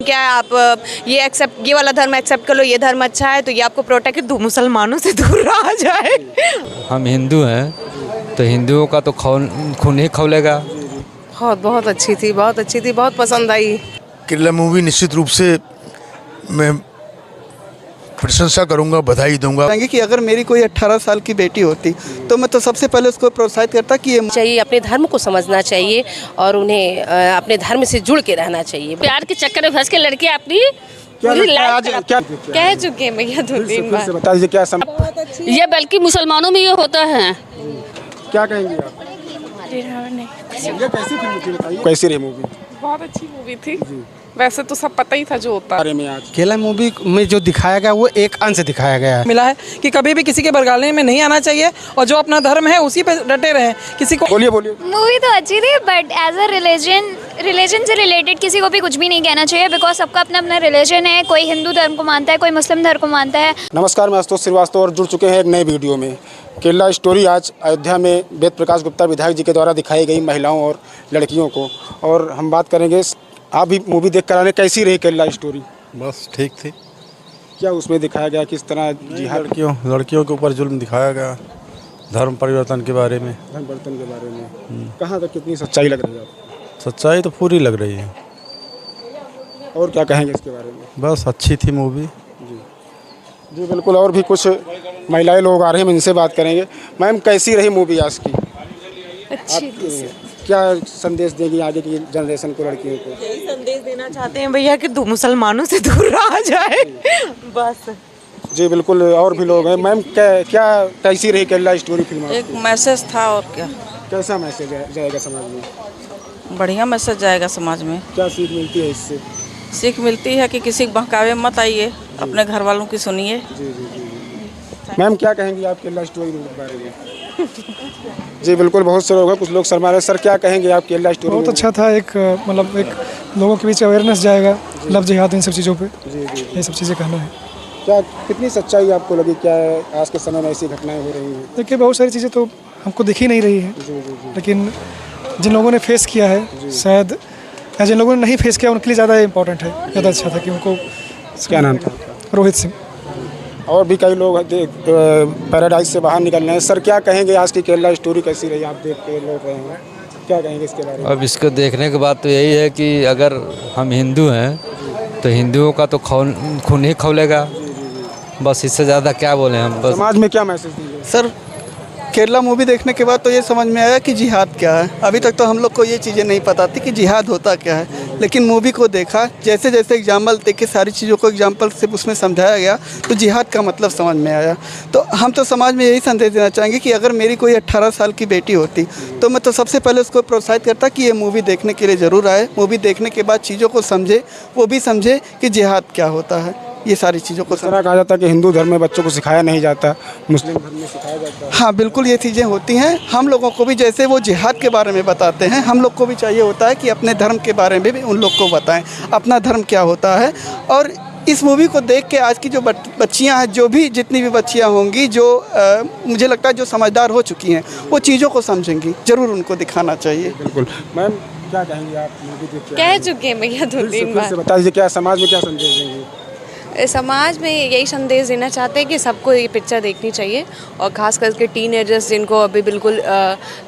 क्या है आप ये वाला धर्म एक्सेप्ट कर लो, ये धर्म अच्छा है तो ये आपको प्रोटेक्ट मुसलमानों से दूर रहा जाए। हम हिंदू हैं तो हिंदुओं का तो खून ही खौलेगा। बहुत अच्छी थी, बहुत पसंद आई। केरला मूवी निश्चित रूप से मैं प्रशंसा करूंगा, बधाई दूंगा कि अगर मेरी कोई 18 साल की बेटी होती तो मैं तो सबसे पहले उसको प्रोत्साहित करता कि ये चाहिए, अपने धर्म को समझना चाहिए और उन्हें अपने धर्म से जुड़ के रहना चाहिए। प्यार के चक्कर में फंस के लड़के अपनी कह चुके हैं भैया 2-3 बार। बता दीजिए क्या ये बल्कि मुसलमानों में ये होता है। क्या कहेंगे आप? कैसी फिल्म थी बताइए, कैसी रही मूवी? बहुत अच्छी मूवी थी। वैसे तो सब पता ही था जो होता बारे में आज केरला मूवी में जो दिखाया गया वो एक अंश दिखाया गया है। मिला है कि कभी भी किसी के बरगलाने में नहीं आना चाहिए और जो अपना धर्म है उसी पे डटे रहें। किसी को बोलिए मूवी तो अच्छी थी बट एज अ रिलीजन से रिलेटेड किसी को भी कुछ भी नहीं कहना चाहिए, बिकॉज सबका अपना अपना रिलीजन है। कोई हिंदू धर्म को मानता है, कोई मुस्लिम धर्म को मानता है। नमस्कार, मैं आशुतोष श्रीवास्तव और जुड़ चुके हैं एक नए वीडियो में। केरला स्टोरी आज अयोध्या में वेद प्रकाश गुप्ता विधायक जी के द्वारा दिखाई गई महिलाओं और लड़कियों को, और हम बात करेंगे आप भी मूवी देख कर आने, कैसी रही केरला स्टोरी? बस ठीक थी। क्या उसमें दिखाया गया, किस तरह जिहाद लड़कियों के ऊपर जुल्म दिखाया गया, धर्म परिवर्तन के बारे में, धर्म परिवर्तन के बारे में कहाँ तक कितनी सच्चाई लग रही है आपको? सच्चाई तो पूरी लग रही है। और क्या कहेंगे इसके बारे में? बस अच्छी थी मूवी। जी बिल्कुल, और भी कुछ महिलाएं लोग आ रहे हैं, हम इनसे बात करेंगे। मैम, कैसी रही मूवी आज की? अच्छी। क्या संदेश देंगी आगे की जनरेशन को, लड़कियों को? यही संदेश देना चाहते हैं भैया कि मुसलमानों से दूर रहा जाए बस। जी बिल्कुल, और भी लोग हैं। मैम, क्या कैसी रही केरला स्टोरी फिल्म? एक मैसेज था और क्या। कैसा मैसेज जाएगा समाज में? बढ़िया मैसेज जाएगा समाज में। क्या सीख मिलती है इससे? सीख मिलती है कि किसी बहकावे मत आइए, अपने घर वालों की सुनिए। जी। मैम, क्या कहेंगी आप केरला स्टोरी के बारे में? जी बिल्कुल, बहुत से लोग हैं, कुछ लोग शर्मा रहे। सर, क्या कहेंगे आप केरला स्टोरी? बहुत अच्छा था। एक मतलब एक लोगों के बीच अवेयरनेस जाएगा, लव जिहाद, इन सब चीज़ों पे। जी ये सब चीज़ें कहना है। क्या कितनी सच्चाई आपको लगी? क्या आज के समय में ऐसी घटनाएं हो रही हैं? देखिए, बहुत सारी चीज़ें तो हमको दिख ही नहीं रही है। लेकिन जिन लोगों ने फेस किया है, शायद जिन लोगों ने नहीं फेस किया उनके लिए ज़्यादा इम्पोर्टेंट है, ज़्यादा अच्छा था कि उनको। क्या नाम था? रोहित सिंह। और भी कई लोग पैराडाइज से बाहर निकल रहे हैं। सर, क्या कहेंगे आज की केरला स्टोरी कैसी रही? आप देख के लोग रहे हैं, क्या कहेंगे इसके बारे में? अब इसको देखने के बाद तो यही है कि अगर हम हिंदू हैं तो हिंदुओं का तो खून ही खौलेगा। बस इससे ज़्यादा क्या बोले हम। बस समाज में क्या मैसेज देंगे? सर, केरला मूवी देखने के बाद तो ये समझ में आया कि जिहाद क्या है। अभी तक तो हम लोग को ये चीज़ें नहीं पता थी कि जिहाद होता क्या है, लेकिन मूवी को देखा, जैसे जैसे एग्जाम्पल देख के सारी चीज़ों को एग्जाम्पल से उसमें समझाया गया तो जिहाद का मतलब समझ में आया। तो हम तो समाज में यही संदेश देना चाहेंगे कि अगर मेरी कोई 18 साल की बेटी होती तो मैं तो सबसे पहले उसको प्रोत्साहित करता कि ये मूवी देखने के लिए ज़रूर आए। मूवी देखने के बाद चीज़ों को समझे, वो भी समझे कि जिहाद क्या होता है। ये सारी चीज़ों को कहा जाता है कि हिंदू धर्म में बच्चों को सिखाया नहीं जाता, मुस्लिम धर्म में सिखाया जाता है। हाँ बिल्कुल, ये चीज़ें होती हैं। हम लोगों को भी जैसे वो जिहाद के बारे में बताते हैं, हम लोग को भी चाहिए होता है कि अपने धर्म के बारे में भी उन लोग को बताएं, अपना धर्म क्या होता है। और इस मूवी को देख के आज की जो बच्चियाँ हैं, जो भी जितनी भी बच्चियाँ होंगी, जो मुझे लगता है जो समझदार हो चुकी हैं, वो चीज़ों को समझेंगी। ज़रूर उनको दिखाना चाहिए। बिल्कुल। मैम, क्या कहेंगे आप मूवी देख के? कह चुके हैं भैया 2-3 बार। बता दीजिए, क्या समाज में क्या संदेश देंगे? समाज में यही संदेश देना चाहते हैं कि सबको ये पिक्चर देखनी चाहिए, और ख़ास करके टीनेजर्स जिनको अभी बिल्कुल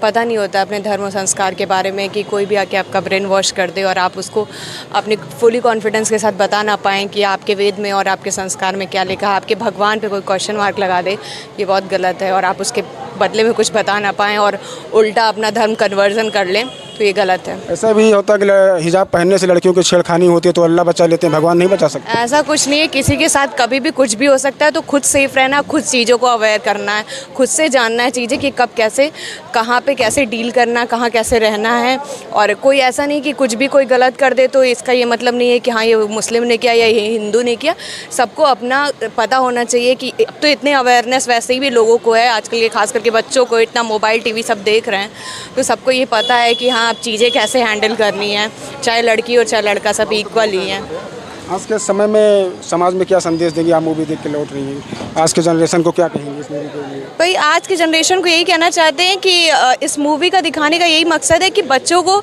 पता नहीं होता अपने धर्म और संस्कार के बारे में, कि कोई भी आके आपका ब्रेन वॉश कर दे और आप उसको अपने फुली कॉन्फिडेंस के साथ बता ना पाएँ कि आपके वेद में और आपके संस्कार में क्या लिखा, आपके भगवान पे कोई क्वेश्चन मार्क लगा दे, ये बहुत गलत है। और आप उसके बदले में कुछ बता ना पाएँ और उल्टा अपना धर्म कन्वर्जन कर लें, तो ये गलत है। ऐसा भी होता है कि हिजाब पहनने से लड़कियों की छेड़खानी होती है तो अल्लाह बचा लेते हैं, भगवान नहीं बचा सकते? ऐसा कुछ नहीं है, किसी के साथ कभी भी कुछ भी हो सकता है। तो खुद सेफ रहना, खुद चीज़ों को अवेयर करना है, खुद से जानना है चीज़ें कि कब कैसे, कहाँ पे कैसे डील करना, कहाँ कैसे रहना है। और कोई ऐसा नहीं कि कुछ भी कोई गलत कर दे तो इसका ये मतलब नहीं है कि हाँ ये मुस्लिम ने किया या ये हिंदू ने किया। सबको अपना पता होना चाहिए कि अब तो इतने अवेयरनेस वैसे ही भी लोगों को है आजकल के, खास करके बच्चों को इतना मोबाइल टीवी सब देख रहे हैं, तो सबको ये पता है कि हाँ अब चीज़ें कैसे हैंडल करनी है, चाहे लड़की और चाहे लड़का, सब इक्वल ही हैं। आज के समय में समाज में क्या संदेश देंगे? आप मूवी देख के लौट रही हैं, आज के जनरेशन को क्या कहेंगे इस मूवी के लिए? भाई आज की जनरेशन को यही कहना चाहते हैं कि इस मूवी का दिखाने का यही मकसद है कि बच्चों को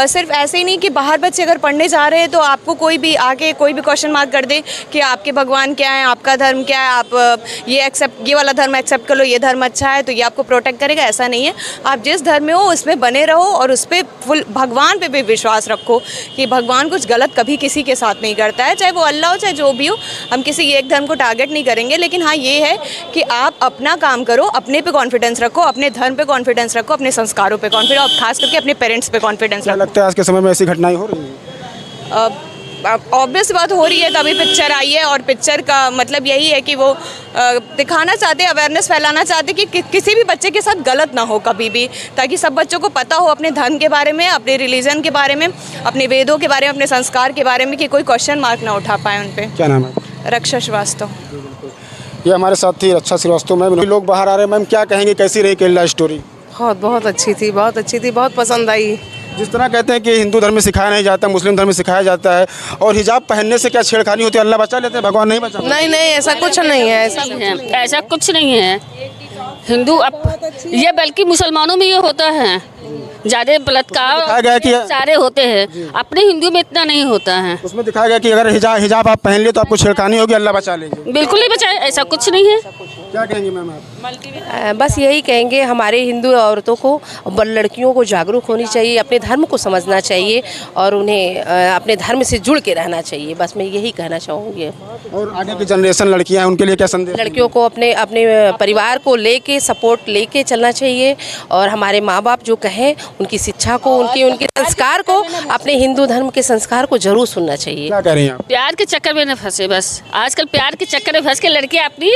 सिर्फ ऐसे ही नहीं कि बाहर बच्चे अगर पढ़ने जा रहे हैं तो आपको कोई भी आके कोई भी क्वेश्चन मार्क कर दे कि आपके भगवान क्या है, आपका धर्म क्या है, आप ये वाला धर्म एक्सेप्ट कर लो, ये धर्म अच्छा है तो ये आपको प्रोटेक्ट करेगा। ऐसा नहीं है, आप जिस धर्म में हो उसमें बने रहो और उस पर फुल भगवान पे भी विश्वास रखो कि भगवान कुछ गलत कभी किसी के साथ नहीं करता है, चाहे वो अल्लाह हो चाहे जो भी हो। हम किसी एक धर्म को टारगेट नहीं करेंगे, लेकिन हाँ ये है कि आप अपना काम करो, अपने पे कॉन्फिडेंस रखो, अपने धर्म पे कॉन्फिडेंस रखो, अपने संस्कारों पे कॉन्फिडेंस, और खास करके अपने पेरेंट्स पे कॉन्फिडेंस क्या रखो। लगता है आज के समय में ऐसी घटनाएं हो रही हैं? ऑब्वियस बात हो रही है, तभी पिक्चर आई है और पिक्चर का मतलब यही है कि वो दिखाना चाहते हैं, अवेयरनेस फैलाना चाहते हैं कि किसी भी बच्चे के साथ गलत ना हो कभी भी, ताकि सब बच्चों को पता हो अपने धर्म के बारे में, अपने रिलीजन के बारे में, अपने वेदों के बारे में, अपने संस्कार के बारे में, कि कोई क्वेश्चन मार्क ना उठा पाए उन पर। क्या नाम है? रक्षा श्रीवास्तव। ये हमारे साथ थी रक्षा श्रीवास्तव मैम। लोग बाहर आ रहे हैं मैम, क्या कहेंगे, कैसी रही केरला स्टोरी? बहुत अच्छी थी, बहुत अच्छी थी, बहुत पसंद आई। जिस तरह कहते हैं कि हिंदू धर्म में सिखाया नहीं जाता, मुस्लिम धर्म में सिखाया जाता है, और हिजाब पहनने से क्या छेड़खानी होती है? अल्लाह बचा लेते हैं, भगवान नहीं बचा? नहीं ऐसा कुछ नहीं है, ऐसा कुछ नहीं है। हिंदू ये बल्कि मुसलमानों में ये होता है, ज़्यादा बलात्कार सारे होते हैं, अपने हिंदू में इतना नहीं होता है। उसमें दिखाया गया कि अगर हिजाब आप पहन ले तो आपको छेड़खानी होगी, अल्लाह बचा लेंगे। बिल्कुल नहीं बचाए, ऐसा कुछ नहीं है। क्या कहेंगे मैम आप? बस यही कहेंगे, हमारे हिंदू औरतों को, लड़कियों को जागरूक होनी चाहिए, अपने धर्म को समझना चाहिए और उन्हें अपने धर्म से जुड़ के रहना चाहिए। बस मैं यही कहना चाहूँगी। और आगे की जनरेशन लड़कियां हैं, उनके लिए क्या संदेश? लड़कियों को अपने परिवार को लेके सपोर्ट लेके चलना चाहिए और हमारे माँ बाप जो कहें उनकी शिक्षा को, उनके संस्कार को, अपने हिंदू धर्म के संस्कार को जरूर सुनना चाहिए। क्या कह रही हैं आप? प्यार के चक्कर में न फंसे, बस आजकल प्यार के चक्कर में फंस के लड़कियां अपनी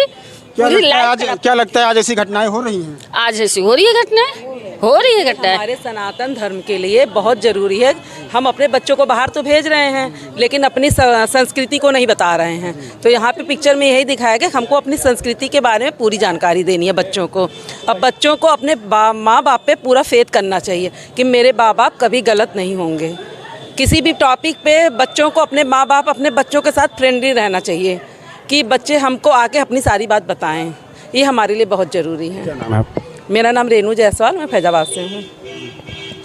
क्या लगता है आज ऐसी घटनाएं हो रही हैं? आज ऐसी हो रही है घटना। हमारे सनातन धर्म के लिए बहुत ज़रूरी है। हम अपने बच्चों को बाहर तो भेज रहे हैं लेकिन अपनी संस्कृति को नहीं बता रहे हैं। तो यहाँ पे पिक्चर में यही दिखाया गया, हमको अपनी संस्कृति के बारे में पूरी जानकारी देनी है बच्चों को। अब बच्चों को अपने माँ बाप पे पूरा फेथ करना चाहिए कि मेरे माँ बाप कभी गलत नहीं होंगे। किसी भी टॉपिक पे बच्चों को अपने माँ बाप अपने बच्चों के साथ फ्रेंडली रहना चाहिए कि बच्चे हमको आके अपनी सारी बात बताएं। ये हमारे लिए बहुत ज़रूरी है। क्या नाम है आपका? मेरा नाम रेनू जायसवाल, मैं फैजाबाद से हूँ।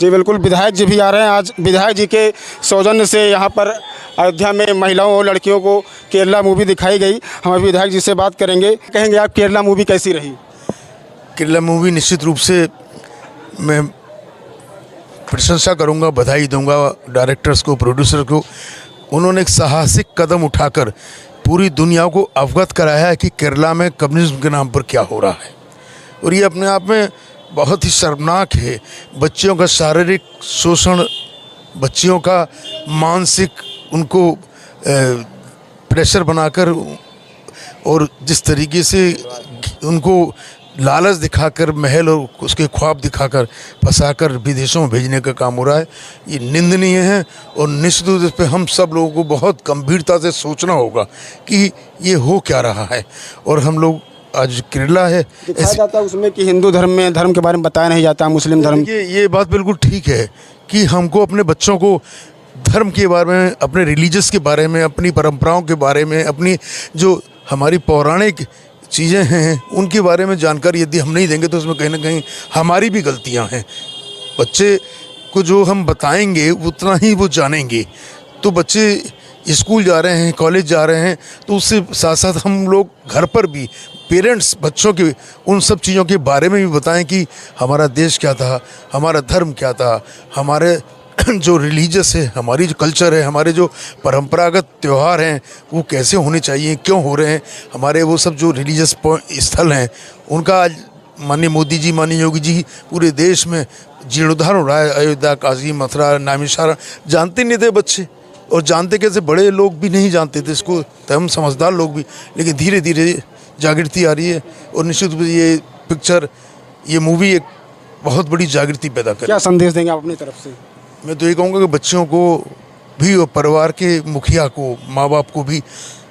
जी बिल्कुल, विधायक जी भी आ रहे हैं। आज विधायक जी के सौजन्य से यहाँ पर अयोध्या में महिलाओं और लड़कियों को केरला मूवी दिखाई गई। हम अभी विधायक जी से बात करेंगे। कहेंगे आप केरला मूवी कैसी रही? केरला मूवी निश्चित रूप से मैं प्रशंसा करूंगा, बधाई दूंगा डायरेक्टर्स को, प्रोड्यूसर को। उन्होंने एक साहसिक कदम उठाकर पूरी दुनिया को अवगत कराया है कि केरला में कम्युनिज्म के नाम पर क्या हो रहा है, और ये अपने आप में बहुत ही शर्मनाक है। बच्चियों का शारीरिक शोषण, बच्चियों का मानसिक उनको प्रेशर बनाकर और जिस तरीके से उनको लालच दिखाकर, महल और उसके ख्वाब दिखाकर फंसाकर विदेशों में भेजने का काम हो रहा है, ये निंदनीय है। और निश्चित रूप से हम सब लोगों को बहुत गंभीरता से सोचना होगा कि ये हो क्या रहा है। और हम लोग आज केरला है, दिखाया जाता है उसमें कि हिंदू धर्म के बारे में बताया नहीं जाता, मुस्लिम धर्म। ये बात बिल्कुल ठीक है कि हमको अपने बच्चों को धर्म के बारे में, अपने रिलीजियस के बारे में, अपनी परंपराओं के बारे में, अपनी जो हमारी पौराणिक चीज़ें हैं उनके बारे में जानकारी यदि हम नहीं देंगे तो उसमें कहीं ना कहीं हमारी भी गलतियां हैं। बच्चे को जो हम बताएंगे उतना ही वो जानेंगे। तो बच्चे स्कूल जा रहे हैं, कॉलेज जा रहे हैं, तो उससे साथ साथ हम लोग घर पर भी पेरेंट्स बच्चों के उन सब चीज़ों के बारे में भी बताएं कि हमारा देश क्या था, हमारा धर्म क्या था, हमारे जो रिलीजियस है, हमारी जो कल्चर है, हमारे जो परंपरागत त्यौहार हैं वो कैसे होने चाहिए, क्यों हो रहे हैं, हमारे वो सब जो रिलीजियस स्थल हैं उनका आज माननीय मोदी जी, माननीय योगी जी पूरे देश में जीर्णोद्धार हो रहा है। अयोध्या, काशी, मथुरा, नामिशारा जानते नहीं थे बच्चे, और जानते कैसे, बड़े लोग भी नहीं जानते थे इसको, हम समझदार लोग भी। लेकिन धीरे धीरे जागृति आ रही है और निश्चित रूप से ये पिक्चर, ये मूवी एक बहुत बड़ी जागृति पैदा करे। क्या संदेश देंगे आप अपनी तरफ से? मैं तो ये कहूँगा कि बच्चों को भी और परिवार के मुखिया को, माँ बाप को भी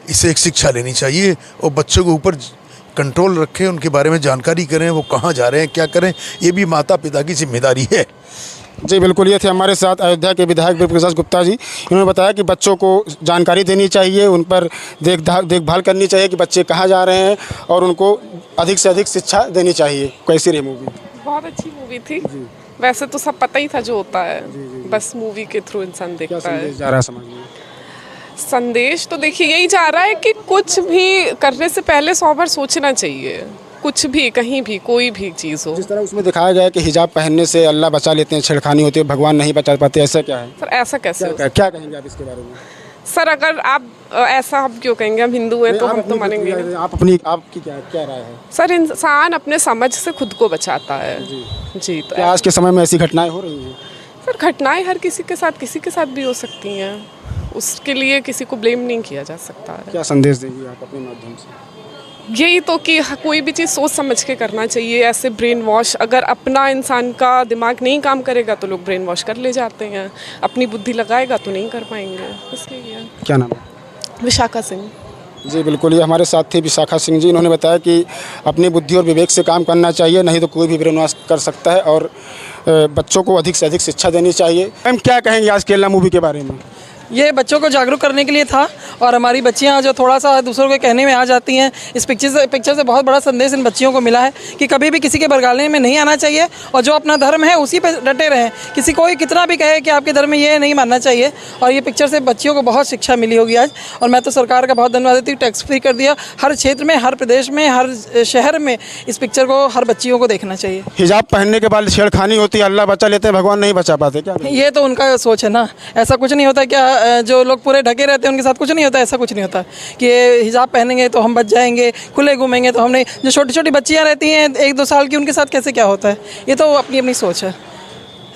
इससे एक शिक्षा लेनी चाहिए और बच्चों के ऊपर कंट्रोल रखें, उनके बारे में जानकारी करें, वो कहाँ जा रहे हैं, क्या करें, ये भी माता पिता की जिम्मेदारी है। जी बिल्कुल, ये थे हमारे साथ अयोध्या के विधायक वेद प्रकाश गुप्ता जी। इन्होंने बताया कि बच्चों को जानकारी देनी चाहिए, उन पर देखभाल करनी चाहिए कि बच्चे कहाँ जा रहे हैं और उनको अधिक से अधिक शिक्षा देनी चाहिए। कैसी रही मूवी? बहुत अच्छी मूवी थी। वैसे तो सब पता ही था जो होता है, बस मूवी के थ्रू इंसान देखता है। जा रहा समझ में? संदेश तो देखिए यही जा रहा है कि कुछ भी करने से पहले 100 बार सोचना चाहिए, कुछ भी कहीं भी कोई भी चीज़ हो। जिस तरह उसमें दिखाया गया है कि हिजाब पहनने से अल्लाह बचा लेते हैं, छेड़खानी होती है, भगवान नहीं बचा पाते, ऐसा क्या है? सर ऐसा कैसे? क्या कहेंगे आप इसके बारे में? सर अगर आप ऐसा हम क्यों कहेंगे, हम हिंदू हैं तो हम तो मानेंगे। आपकी क्या राय है? सर इंसान अपने समझ से खुद को बचाता है। जी तो आज के समय में ऐसी घटनाएं हो रही हैं? सर घटनाएं हर किसी के साथ भी हो सकती हैं, उसके लिए किसी को ब्लेम नहीं किया जा सकता है। क्या संदेश देंगे आप अपने माध्यम से? यही तो कि कोई भी चीज़ सोच समझ के करना चाहिए। ऐसे ब्रेन वॉश, अगर अपना इंसान का दिमाग नहीं काम करेगा तो लोग ब्रेन वॉश कर ले जाते हैं, अपनी बुद्धि लगाएगा तो नहीं कर पाएंगे, इसलिए। क्या नाम है? विशाखा सिंह। जी बिल्कुल, ये हमारे साथ थे विशाखा सिंह जी। इन्होंने बताया कि अपनी बुद्धि और विवेक से काम करना चाहिए, नहीं तो कोई भी ब्रेन वॉश कर सकता है और बच्चों को अधिक से अधिक शिक्षा देनी चाहिए। मैम क्या कहेंगे आज केरला मूवी के बारे में? ये बच्चों को जागरूक करने के लिए था और हमारी बच्चियां जो थोड़ा सा दूसरों के कहने में आ जाती हैं, इस पिक्चर से बहुत बड़ा संदेश इन बच्चियों को मिला है कि कभी भी किसी के बरगालने में नहीं आना चाहिए और जो अपना धर्म है उसी पे डटे रहें। किसी कोई कितना भी कहे कि आपके धर्म में ये नहीं मानना चाहिए, और ये पिक्चर से बच्चियों को बहुत शिक्षा मिली होगी आज। और मैं तो सरकार का बहुत धन्यवाद देती हूँ, टैक्स फ्री कर दिया। हर क्षेत्र में, हर प्रदेश में, हर शहर में इस पिक्चर को हर बच्चियों को देखना चाहिए। हिजाब पहनने के बाद छेड़खानी होती है, अल्लाह बचा लेते हैं, भगवान नहीं बचा पाते, क्या? ये तो उनका सोच है ना, ऐसा कुछ नहीं होता। क्या जो लोग पूरे ढके रहते हैं उनके साथ कुछ नहीं होता? ऐसा कुछ नहीं होता कि हिजाब पहनेंगे तो हम बच जाएंगे, खुले घूमेंगे तो हम नहीं। जो छोटी छोटी बच्चियां रहती हैं 1-2 साल की, उनके साथ कैसे क्या होता है? ये तो अपनी अपनी सोच है।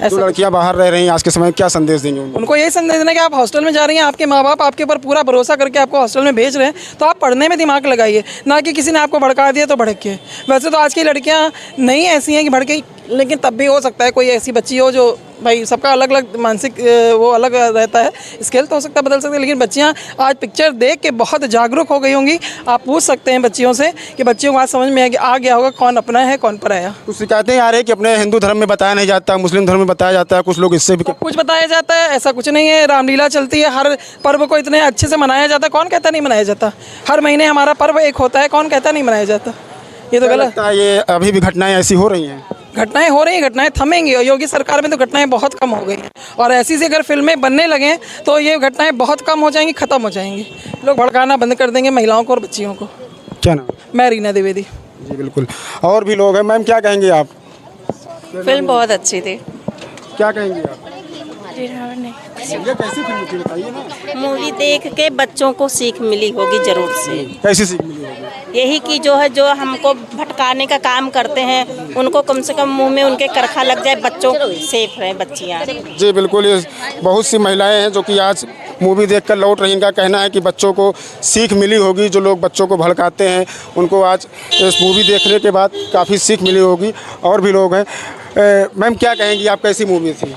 जो लड़कियां बाहर रह रही हैं आज के समय में, क्या संदेश देंगे उनको? यही संदेश देना कि आप हॉस्टल में जा रही हैं, आपके माँ बाप आपके ऊपर पूरा भरोसा करके आपको हॉस्टल में भेज रहे हैं, तो आप पढ़ने में दिमाग लगाइए, ना कि किसी ने आपको भड़का दिया तो भड़के। वैसे तो आज की लड़कियां नहीं ऐसी हैं कि भड़के, लेकिन तब भी हो सकता है कोई ऐसी बच्ची हो जो, भाई सबका अलग अलग मानसिक वो अलग रहता है, स्केल तो हो सकता है बदल सकते हैं, लेकिन बच्चियां आज पिक्चर देख के बहुत जागरूक हो गई होंगी। आप पूछ सकते हैं बच्चियों से कि बच्चियों को आज समझ में आ गया होगा कौन अपना है कौन पराया। कुछ शिकायतें आ रही है कि अपने हिंदू धर्म में बताया नहीं जाता, मुस्लिम धर्म में बताया जाता है, कुछ लोग इससे भी कुछ बताया जाता है, ऐसा कुछ नहीं है। रामलीला चलती है, हर पर्व को इतने अच्छे से मनाया जाता है, कौन कहता नहीं मनाया जाता? हर महीने हमारा पर्व एक होता है, कौन कहता नहीं मनाया जाता? ये तो गलत है। ये अभी भी घटनाएं ऐसी हो रही हैं? घटनाएं हो रही हैं, घटनाएं थमेंगी। और योगी सरकार में तो घटनाएं बहुत कम हो गई हैं, और ऐसी से अगर फिल्में बनने लगें तो ये घटनाएं बहुत कम हो जाएंगी, ख़त्म हो जाएंगी। लोग भड़काना बंद कर देंगे महिलाओं को और बच्चियों को। क्या नाम? मैं रीना द्विवेदी। जी बिल्कुल, और भी लोग हैं। मैम क्या कहेंगे आप? फिल्म बहुत अच्छी थी। क्या कहेंगे आप? कैसी फिल्म थी बताइए ना। मूवी देख के बच्चों को सीख मिली होगी जरूर से। कैसी सीख मिली होगी? यही कि जो है, जो हमको भटकाने का काम करते हैं उनको कम से कम मुंह में उनके करखा लग जाए, बच्चों सेफ रहे बच्चियाँ। जी बिल्कुल, ये बहुत सी महिलाएं हैं जो कि आज मूवी देखकर लौट रही। इनका कहना है कि बच्चों को सीख मिली होगी, जो लोग बच्चों को भड़काते हैं उनको आज इस मूवी देखने के बाद काफ़ी सीख मिली होगी। और भी लोग हैं। मैम क्या कहेंगी आप, कैसी मूवी थी?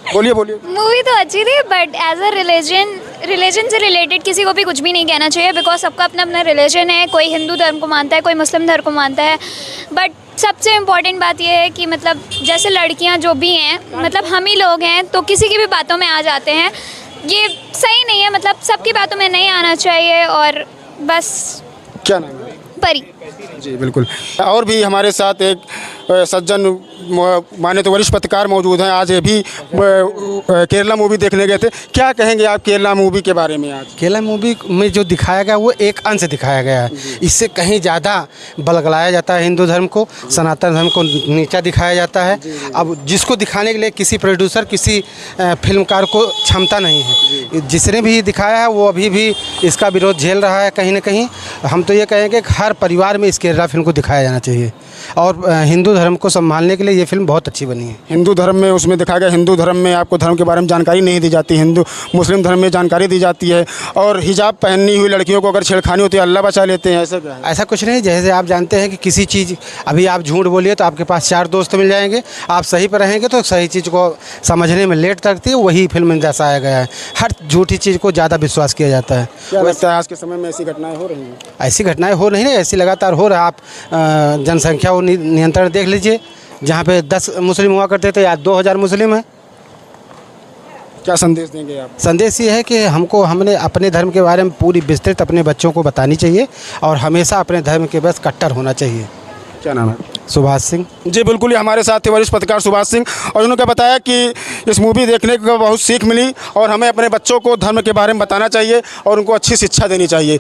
बोलिए। मूवी तो अच्छी थी, बट एज अ रिलीजन से रिलेटेड किसी को भी कुछ भी नहीं कहना चाहिए, बिकॉज सबका अपना अपना रिलीजन है। कोई हिंदू धर्म को मानता है, कोई मुस्लिम धर्म को मानता है। बट सबसे इम्पॉर्टेंट बात यह है कि मतलब जैसे लड़कियां जो भी हैं, मतलब हम ही लोग हैं तो किसी की भी बातों में आ जाते हैं, ये सही नहीं है। मतलब सबकी बातों में नहीं आना चाहिए। और बस। क्या नाम है? परी। जी बिल्कुल, और भी हमारे साथ एक सज्जन माने तो वरिष्ठ पत्रकार मौजूद हैं। आज ये भी केरला मूवी देखने गए थे। क्या कहेंगे आप केरला मूवी के बारे में? आज केरला मूवी में जो दिखाया गया वो एक अंश दिखाया गया है, इससे कहीं ज़्यादा बलगलाया जाता है हिंदू धर्म को, सनातन धर्म को नीचा दिखाया जाता है। अब जिसको दिखाने के लिए किसी प्रोड्यूसर, किसी फिल्मकार को क्षमता नहीं है। जिसने भी दिखाया है वो अभी भी इसका विरोध झेल रहा है कहीं ना कहीं। हम तो ये कहेंगे कि हर परिवार में इस केरला फिल्म को दिखाया जाना चाहिए, और हिंदू धर्म को संभालने के लिए ये फिल्म बहुत अच्छी बनी है। हिंदू धर्म में उसमें दिखाया गया, हिंदू धर्म में आपको धर्म के बारे में जानकारी नहीं दी जाती, हिंदू मुस्लिम धर्म में जानकारी दी जाती है। और हिजाब पहनी हुई लड़कियों को अगर छेड़खानी होती है अल्लाह बचा लेते हैं, ऐसा क्या है? ऐसा कुछ नहीं। जैसे आप जानते हैं कि किसी चीज़, अभी आप झूठ बोलिए तो आपके पास 4 दोस्त मिल जाएंगे, आप सही पर रहेंगे तो सही चीज़ को समझने में लेट लगती है। वही फिल्म में दर्शाया गया है, हर झूठी चीज़ को ज़्यादा विश्वास किया जाता है। क्या लगता है आज के समय में ऐसी घटनाएं हो रही हैं? ऐसी घटनाएं हो रही हैं, ऐसी लगातार हो रहा है। आप जनसंख्या नियंत्रण देख लीजिए, जहाँ पे 10 मुस्लिम हुआ करते थे, आज 2000 मुस्लिम हैं। क्या संदेश देंगे आप? संदेश ये है कि हमने अपने धर्म के बारे में पूरी विस्तृत अपने बच्चों को बतानी चाहिए और हमेशा अपने धर्म के बस कट्टर होना चाहिए। क्या नाम है? सुभाष सिंह। जी बिल्कुल, ये हमारे साथ थे वरिष्ठ पत्रकार सुभाष सिंह, और उन्होंने बताया कि इस मूवी देखने को बहुत सीख मिली और हमें अपने बच्चों को धर्म के बारे में बताना चाहिए और उनको अच्छी शिक्षा देनी चाहिए।